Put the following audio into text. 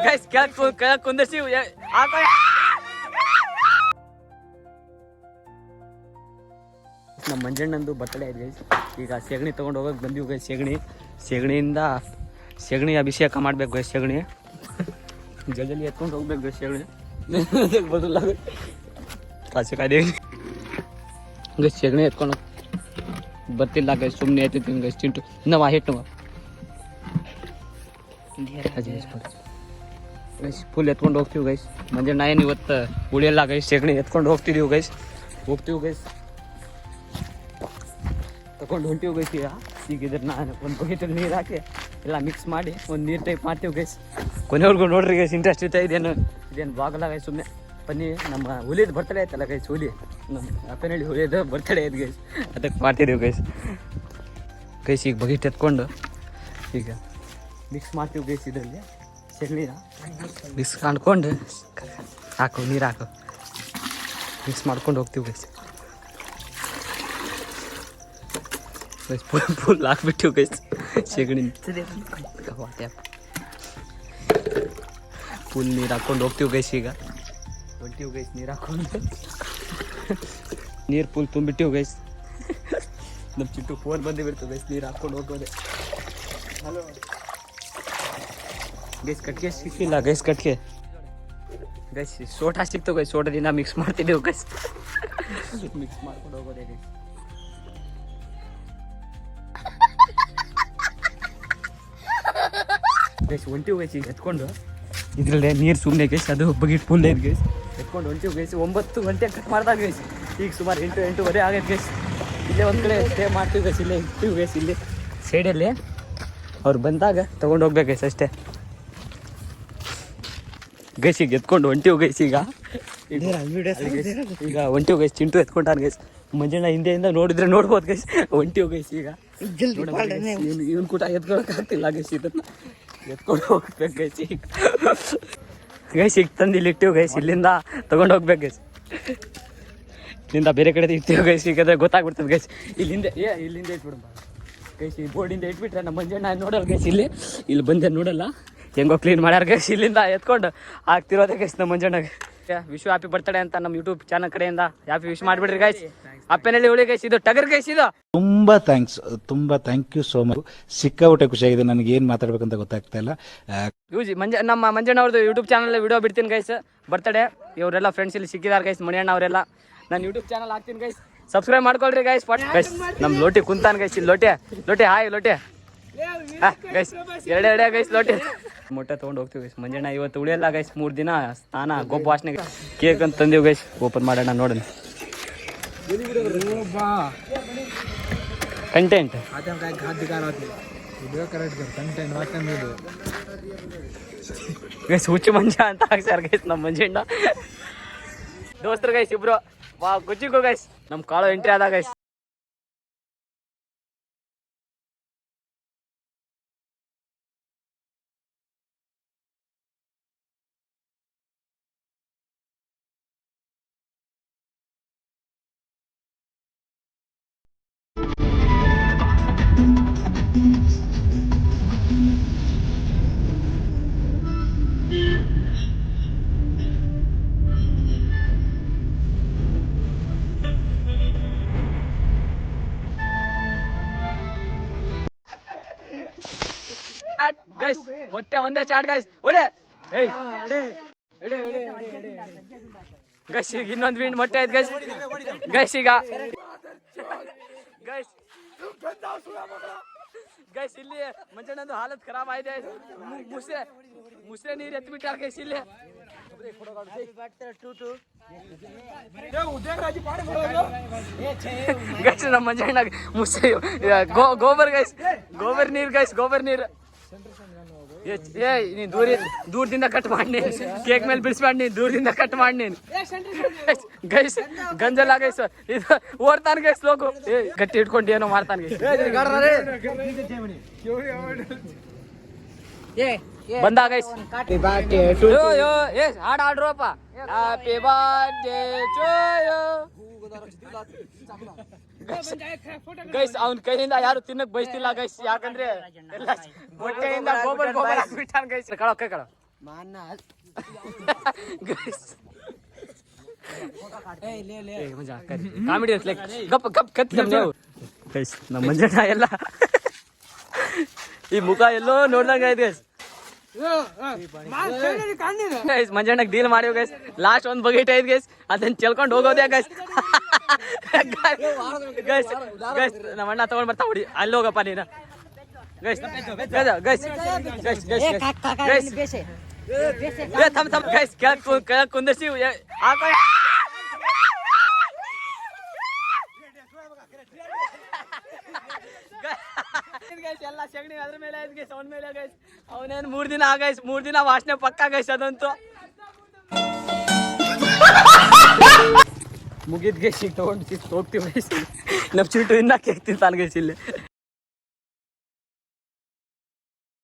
Guys ಕೆಳಕ್ ಕುಂದರ್ಸಿ ನಮ್ಮ ಮಂಜಣ್ಣಂದು birthday ಆಯ್ತು guys. ಈಗ ಸೆಗಣಿ ತೊಗೊಂಡು ಹೋಗಕ್ಕೆ ಬಂದೀವಿ ಗೈಸ್. ಸೆಗಣಿ ಅಭಿಷೇಕ ಮಾಡ್ಬೇಕು ಗೈಸ್. ಸೆಗಣಿ ಜಲ್ದಿ ಎತ್ಕೊಂಡು ಹೋಗ್ಬೇಕು ಗೈಸ್. ಸೆಗಣಿ ಬದಲ್ಲ ಕಾಸಿಕಾಯ್ದೆ ಗೈಸ್. ಸೆಗಣಿ ಎತ್ಕೊಂಡು ಬರ್ತಿಲ್ಲ ಗೈಸ್. ಸುಮ್ಮನೆ ಎತ್ತಿರ್ತೀನಿ ಗೈಸ್. ಚಿಂಟು ಇನ್ನವ ಹಿಟ್ಟು ಗೈಸ್ ಫುಲ್ ಎತ್ಕೊಂಡು ಹೋಗ್ತೀವಿ ಗೈಸ್. ಮಂಜಣ್ಣ ಏನು ಇವತ್ತು ಉಳಿಯಲ್ಲ ಗೈಸ್. ಸೆಗಣಿ ಎತ್ಕೊಂಡು ಹೋಗ್ತಿದ್ದೀವಿ ಗೈಸ್. ತಗೊಂಡು ಹೊಂಟಿವಿ ಗೈಸ್. ಈಗ ಇದ್ರ ನಾನು ಒಂದು ಬಕೆಟಲ್ಲಿ ನೀರು ಹಾಕಿ ಎಲ್ಲ ಮಿಕ್ಸ್ ಮಾಡಿ ಒಂದು ನೀರು ಟೈಪ್ ಮಾಡ್ತೀವಿ ಗೈಸ್. ಕೊನೆವರೆಗೂ ನೋಡ್ರಿ ಗೈಸ್. ಇಂಟ್ರೆಸ್ಟ್ ಇರ್ತಾ ಇದೇನು ಬಾಗಲ್ಲ ಗೈಸ್. ಸುಮ್ಮನೆ ಬನ್ನಿ. ನಮ್ಮ ಹುಲಿದು ಬರ್ತಡೇ ಆಯ್ತಲ್ಲ ಗೈಸ್. ನಮ್ಮ ಅಪ್ಪನಹಳ್ಳಿ ಹುಲಿಯದು ಬರ್ತಡೇ ಆಯ್ತು ಗೈಸ್. ಅದಕ್ಕೆ ಮಾಡ್ತಿದ್ದೀವಿ ಗೈಸ್. ಈಗ ಬಕೆಟ್ ಎತ್ಕೊಂಡು ಈಗ ಮಿಕ್ಸ್ ಮಾಡ್ತೀವಿ ಗೈಸ್. ಇದರಲ್ಲಿ ಸೆಗಣಿನ ಮಿಕ್ಸ್ ಮಾಡ್ಕೊಂಡು ಹಾಕು, ನೀರು ಹಾಕು, ಮಿಕ್ಸ್ ಮಾಡ್ಕೊಂಡು ಹೋಗ್ತೀವಿ ಗೈಸ್. ಫುಲ್ ಹಾಕ್ಬಿಟ್ಟಿವಿ ಗೈಸ್. ಸೆಗಣಿ ಫುಲ್ ನೀರು ಹಾಕ್ಕೊಂಡು ಹೋಗ್ತೀವಿ ಗೈಸ್. ಈಗ ಹೊಂಟಿವಿ ಗೈಸ್. ನೀರು ಹಾಕ್ಕೊಂಡು ನೀರು ಫುಲ್ ತುಂಬಿಟ್ಟಿವಿ ಗೈಸ್. ನಮ್ಮ ಚಿಟ್ಟು ಫೋನ್ ಬಂದು ಬಿಡ್ತು ಗೈಸ್. ನೀರು ಹಾಕ್ಕೊಂಡು ಹೋಗೋದೆ. Hello guys. ಕಟ್ಗೆ ಸಿಕ್ಕಿಲ್ಲ ಗೈಸ್. ಕಟ್ಗೆ ಗೈಸ್ ಸೋಟಾ ಸಿಕ್ತು ಗೈಸ್. ಸೋಟದಿಂದ ಮಿಕ್ಸ್ ಮಾಡ್ತಿದ್ದೇವೆ ಗೈಸ್. ಮಿಕ್ಸ್ ಮಾಡ್ಕೊಂಡು ಹೋಗೋದೆ ಗೈಸ್. Guys ಹೊಂಟಿವಿ guys. ಈಗ ಎತ್ಕೊಂಡು ಇದರಲ್ಲೇ ನೀರು ಸುಮ್ಮನೆ ಗೈಸ್. ಅದು ಬಕೆಟ್ ಫುಲ್ ಐತೆ ಗೈಸ್. ಎತ್ಕೊಂಡು ಹೊಂಟಿವಿ ಗೈಸ್. 9 ಗಂಟೆ ಕಟ್ ಮಾಡ್ದಾಗ ಗೈಸ್. ಈಗ ಸುಮಾರು 8-8:30 ಆಗೈತೆ ಗೈಸ್. ಇಲ್ಲೇ ಒಂದು ಕಡೆ ಸ್ಟೇ ಮಾಡ್ತೀವಿ ಗೈಸ್. ಇಲ್ಲೇ ಇರ್ತೀವಿ ಗೈಸ್. ಇಲ್ಲಿ ಸೈಡಲ್ಲಿ ಅವ್ರು ಬಂದಾಗ ತೊಗೊಂಡು ಹೋಗ್ಬೇಕು ಗೈಸ್ ಅಷ್ಟೇ ಗೈಸ್. ಈಗ ಎತ್ಕೊಂಡು ಹೊಂಟಿವಿ ಗೈಸ್. ಈಗ ಹೊಂಟಿವಿ ಗೈಸ್. ಚಿಂಟು ಎತ್ಕೊಂಡಾನ ಗೈಸ್. ಮಂಜಣ್ಣ ಹಿಂದೆಯಿಂದ ನೋಡಿದ್ರೆ ನೋಡ್ಬೋದು ಗೈಸ್. ಹೊಂಟಿವಿ ಗೈಸ್. ಈಗ ಇವನ್ ಕೂಟ ಎತ್ಕೊಳಕ್ಕಾಗ್ತಿಲ್ಲ ಗೈಸ್. ಇದನ್ನ ಎತ್ಕೊಂಡು ಹೋಗ್ಬೇಕು ಗೈಸ್. ಈಗ ಗೈಸ್ ಈಗ ತಂದು ಇಲ್ಲಿ ಇಟ್ಟಿವಿ ಗೈಸ್. ಇಲ್ಲಿಂದ ತೊಗೊಂಡು ಹೋಗ್ಬೇಕು ಗೈಸ್. ಇಲ್ಲಿಂದ ಬೇರೆ ಕಡೆ ಇರ್ತೀವಿ ಗೈಸ್. ಈಗ ಗೊತ್ತಾಗ್ಬಿಡ್ತದೆ ಗೈಸ್. ಇಲ್ಲಿಂದ ಇಟ್ಬಿಡ ಗೈಸ್. ಈ ಬೋರ್ಡಿಂದ ಇಟ್ಬಿಟ್ರೆ ನಮ್ಮ ಮಂಜಣ್ಣ ನೋಡಲ್ಲ ಗೈಸ್. ಇಲ್ಲಿ ಬಂದೆ ನೋಡಲ್ಲ. ಹೆಂಗೋ ಕ್ಲೀನ್ ಮಾಡ್ಯಾರ ಗೈಸ್. ಇಲ್ಲಿಂದ ಎತ್ಕೊಂಡು ಆಗ್ತಿರೋದೆ ಗೈಸ್ ನಮ್ಮ ಮಂಜಣ್ಣಗೆ. ವಿಶ್ ಹ್ಯಾಪಿ ಬರ್ತಡೇ ಅಂತ ನಮ್ಮ ಯೂಟ್ಯೂಬ್ ಚಾನಲ್ ಕಡೆಯಿಂದ ಹ್ಯಾಪಿ ವಿಶ್ ಮಾಡಿಬಿಡ್ರಿ ಗೈಸ್. ಅಪ್ಪನಲ್ಲಿ ಹುಳಿ ಗೈಸ್. ಇದು ಟಗರ್ ಗೈಸ್. ಇದು ತುಂಬಾ ಥ್ಯಾಂಕ್ ಯು ಸೋ ಮಚ್. ಸಿಕ್ಕಾಪಟ್ಟೆ ಖುಷಿಯಾಗಿದೆ. ನನಗೆ ಏನು ಮಾತಾಡ್ಬೇಕಂತ ಗೊತ್ತಾಗ್ತಾ ಇಲ್ಲ. ನಮ್ಮ ಮಂಜಣ್ಣ ಅವ್ರದ್ದು ಯೂಟ್ಯೂಬ್ ಚಾನಲ್ ವಿಡಿಯೋ ಬಿಡ್ತೀನಿ ಗೈಸ್. ಬರ್ತಡೇ ಇವರೆಲ್ಲ ಫ್ರೆಂಡ್ಸ್ ಇಲ್ಲಿ ಸಿಕ್ಕಿದ್ದಾರೆ ಗೈಸ್. ಮಣಿಯಣ್ಣ ಅವರೆಲ್ಲ ನಾನು ಯೂಟ್ಯೂಬ್ ಚಾನಲ್ ಹಾಕ್ತೀನಿ ಗೈಸ್. ಸಬ್ಸ್ಕ್ರೈಬ್ ಮಾಡ್ಕೊಳ್ರಿ ಗೈಸ್. ಗೈಸ್ ನಮ್ಮ ಲೋಟಿ ಕುಂತಾನ ಗೈಸ್. ಇಲ್ಲಿ ಲೋಟೆ ಹಾಯ್ ಲೋಟೆ ಗೈಸ್. ಎರಡೇ ಗೈಸ್ ಲೋಟೆ. ಮೊಟ್ಟೆ ತೊಗೊಂಡು ಹೋಗ್ತೀವಿ ಗೈಸ್. ಮಂಜಣ್ಣ ಇವತ್ತು ಉಳಿಯಲ್ಲ ಗೈಸ್. 3 ದಿನ ಸ್ನಾನ ಗೊಬ್ಬ ವಾಸನೆಗೆ ಕೇಕ್ ಅಂತ ತಂದೀವಿ ಗೈಸ್. ಓಪನ್ ಮಾಡೋಣ ನೋಡೋಣ. Content guys. ಹುಚ್ಚು ಮಂಜ ಅಂತ ಹಾಕ್ಸಾರ ಗೈಸ್ ನಮ್ಮ ಮಂಜಣ್ಣ ದೋಸ್ತರು ಗೈಸ್. ಇಬ್ರು ವಾ ಗುಜ್ಜಿಗೋ ಗೈಸ್. ನಮ್ಮ ಕಾಳು ಎಂಟ್ರಿ ಆದ ಗೈಸ್. ಗೈಸ್ ಹೊಟ್ಟೆ ಒಂದೇ ಚಾಟ್ ಗೈಸ್. ಒಳ್ಳೆ ಗೈಸ್. ಈಗ ಇನ್ನೊಂದು ವೀಣ್ ಮೊಟ್ಟೆ ಆಯ್ತು ಗೈಸ್. ಗೈಸ್ ಈಗ ಗೈಸ್ ಇಲ್ಲಿ ಮಂಜಣ್ಣಂದು ಹಾಲತ್ ಖರಾಬ್ ಆಗಿದೆ. ಮುಸ್ರೆ ನೀರು ಎತ್ಬಿಟ್ಟಾರ ಗೈಸ್. ಇಲ್ಲಿ ಗೈಸ್ ನಮ್ಮ ಮಂಜಣ್ಣ ಮುಸ್ರೆ ಗೋಬರ್ ಗೈಸ್. ಗೋಬರ್ ನೀರು ಗೈಸ್. ಗೋಬರ್ ನೀರು ನೀನ್ ದೂರದಿಂದ ಕಟ್ ಮಾಡಿ ಕೇಕ್ ಮೇಲೆ ಬಿಡಿಸ್ಬೇಡ. ನೀನ್ ದೂರದಿಂದ ಕಟ್ ಮಾಡಿ ನೀನು ಗೈಸ್. ಗಂಜಲ್ಲ ಗೈಸ್. ಇದು ಓಡ್ತಾನ ಗೈಸ್. ಲೋಕು ಗಟ್ಟಿ ಇಟ್ಕೊಂಡು ಏನೋ ಮಾಡ್ತಾನ ಗೈಸ್. ಬಂದ ಗೈಸ್. ಹಾಡು ಹಾಡ್ರಪ್ಪ. Happy birthday to you guys. ಅವನ ಕೈಯಿಂದ ಯಾರು ತಿನ್ನಕ್ ಬಯಸ್ತಿಲ್ಲ ಗೈಸ್. ಯಾಕಂದ್ರೆ ಹೊಟ್ಟೆಯಿಂದ ಗೋಬರ್ ಹಾಕ್ಬಿಟ್ಟಾನ ಗೈಸ್. ಕಳೋ ಕೈ ಕಳೋ ಕಾಮಿಡಿ ಗಪ್ ಗಪ್ ಕತ್ತಿ ನಮ್ಮ ಮಂಜಣ್ಣ ಎಲ್ಲ ಈ ಮುಖ ಎಲ್ಲೋ ನೋಡ್ದಂಗ ಐತೆ ಗೈಸ್ ಮಂಜಣ್ಣಗೆ ಡೀಲ್ ಮಾಡಿವ್ ಗೈಸ್ ಲಾಸ್ಟ್ ಒಂದ್ ಬಕೆಟ್ ಐತ್ ಗೈಸ್ ಅದನ್ನ ಚೆಲ್ಕೊಂಡು ಹೋಗೋದೇ ಗೈಸ್ ಗೈಸ್ ಗೈಸ್ ನಮ್ಮ ಅಣ್ಣ ತಗೊಂಡ್ ಬರ್ತಾ ಹೊಡಿ ಅಲ್ಲಿ ಹೋಗಪ್ಪ ನೀನು guys guys guys guys guys ಥಮ್ ಥಮ್ ಗೈಸ್ ಕೆಳಕ್ ಕುಂದಿಸಿ ಹಾಕೋ ಎಲ್ಲ ಸಗಣಿ ಅದ್ರ ಮೇಲೆ ಆಯ್ತು ಗೈಸ್ ಅವನ ಮೇಲೆ ಗೈಸ್ ಅವನೇನು 3 ದಿನ ಆಗೈಸ್ 3 ದಿನ ವಾಸನೆ ಪಕ್ಕ ಗೈಸ್ ಅದಂತೂ ಮುಗಿದ್ ಗೈಸ್ ಈಗ ತಗೊಂಡು ಹೋಗ್ತೀವಿ ಗೈಸ್ ನಮ್ಮ ಚೀಟು ಇನ್ನ ಕೇಕ್ ತಿಂತಾನೆ ಗೈಸ್ ಇಲ್ಲಿ